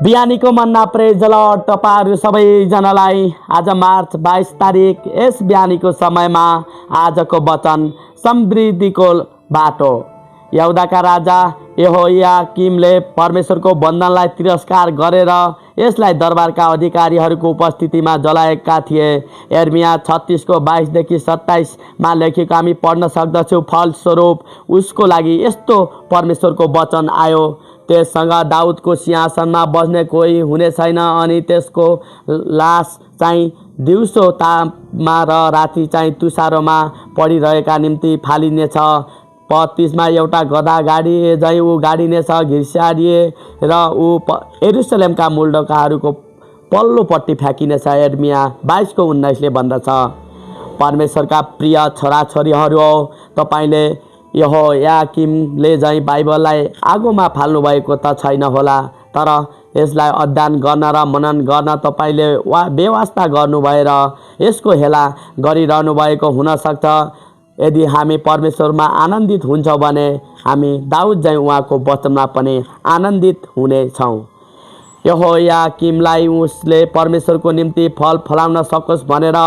बिहानीको मन्ना प्रेज lord तपाईहरू सबैजनालाई आज मार्च 22 तारिक यस बिहानीको समयमा आजको वचन समृद्धिको बाटो। यहुदाका राजा यहोयाकिमले परमेश्वरको बन्धनलाई तिरस्कार गरेर यसलाई दरबारका अधिकारीहरूको उपस्थितिमा जलाएका थिए। यर्मिया 36 को 22 देखि 27 मा लेखेको हामी पढ्न सक्दछौँ। फलस्वरूप उसको लागि यस्तो परमेश्वरको वचन आयो, त्यससँग दाउदको सिंहासनमा बस्ने कोही हुने छैन अनि त्यसको लास चाहिँ दिउँसो तापमा र राति चाहिँ तुषारोमा पडिरहेका निम्ति फालिनेछ। 35 मा एउटा गधा गाडिए झैँ ऊ गाडिनेछ, घिर्साडिए र ऊ यरुसलेमका मूल ढोकाहरूको पल्लोपट्टि फ्याँकिनेछ। यर्मिया 22 को 19 ले भन्दछ, परमेश्वरका प्रिय छोराछोरीहरू हो, तपाईँले यहोयाकिमले झैँ बाइबललाई आगोमा फाल्नुभएको त छैन होला, तर यसलाई अध्ययन गर्न र मनन गर्न तपाईँले व्यवस्था गर्नु भएर यसको हेला गरिरहनु भएको हुनसक्छ। यदि हामी परमेश्वरमा आनन्दित हुन्छौँ भने हामी दाउद झैँ उहाँको वचनमा पनि आनन्दित हुनेछौँ। यहोयाकिमलाई उसले परमेश्वरको निम्ति फल फलाउन सकोस् भनेर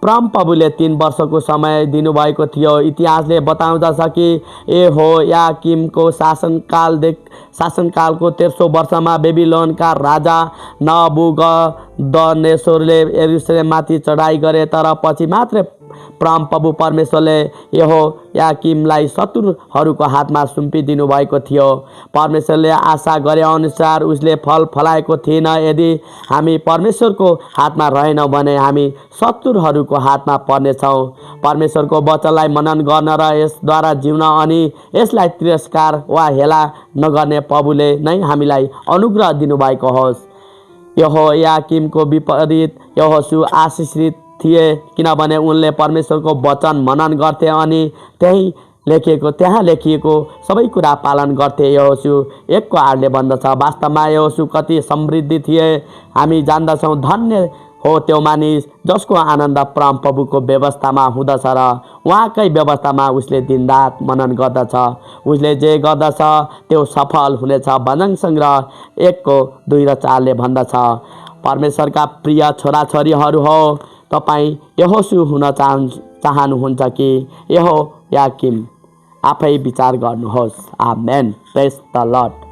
परमप्रभुले 3 वर्षको समय दिनुभएको थियो। इतिहासले बताउँदछ कि यहोयाकिमको शासनकालको 13औं वर्षमा बेबिलोनका राजा नबुकदनेस्सरले यरुसलेममाथि चढाइ गरे, तर पछि मात्र परमप्रभु परमेश्वरले यहोयाकिमलाई शत्रुहरूको हातमा सुम्पिदिनु भएको थियो। परमेश्वरले आशा गरे अनुसार उसले फल फलाएको थिएन। यदि हामी परमेश्वरको हातमा रहेनौँ भने हामी शत्रुहरूको हातमा पर्नेछौँ। परमेश्वरको वचनलाई मनन गर्न र यसद्वारा जिउन अनि यसलाई तिरस्कार वा हेला नगर्ने प्रभुले नै हामीलाई अनुग्रह दिनुभएको होस्। यहोयाकिमको विपरीत यहोशू आशीषित थिए, किनभने उनले परमेश्वरको वचन मनन गर्थे अनि त्यहाँ लेखिएको सबै कुरा पालन गर्थे। यहोशू 1 को 8 ले भन्दछ, वास्तवमा यहोशू कति समृद्धि थिए। हामी जान्दछौँ, धन्य हो त्यो मानिस जसको आनन्द परमप्रभुको व्यवस्थामा हुँदछ र उहाँकै व्यवस्थामा उसले दिनरात मनन गर्दछ। उसले जे गर्दछ त्यो सफल हुनेछ। भजन सङ्ग्रह 1 को 2 र 4 ले भन्दछ, परमेश्वरका प्रिय छोराछोरीहरू हो, तपाईँ यहोशू हुन चाहनुहुन्छ कि यहोयाकिम? आफै विचार गर्नुहोस्। आमेन। प्रेज द लर्ड।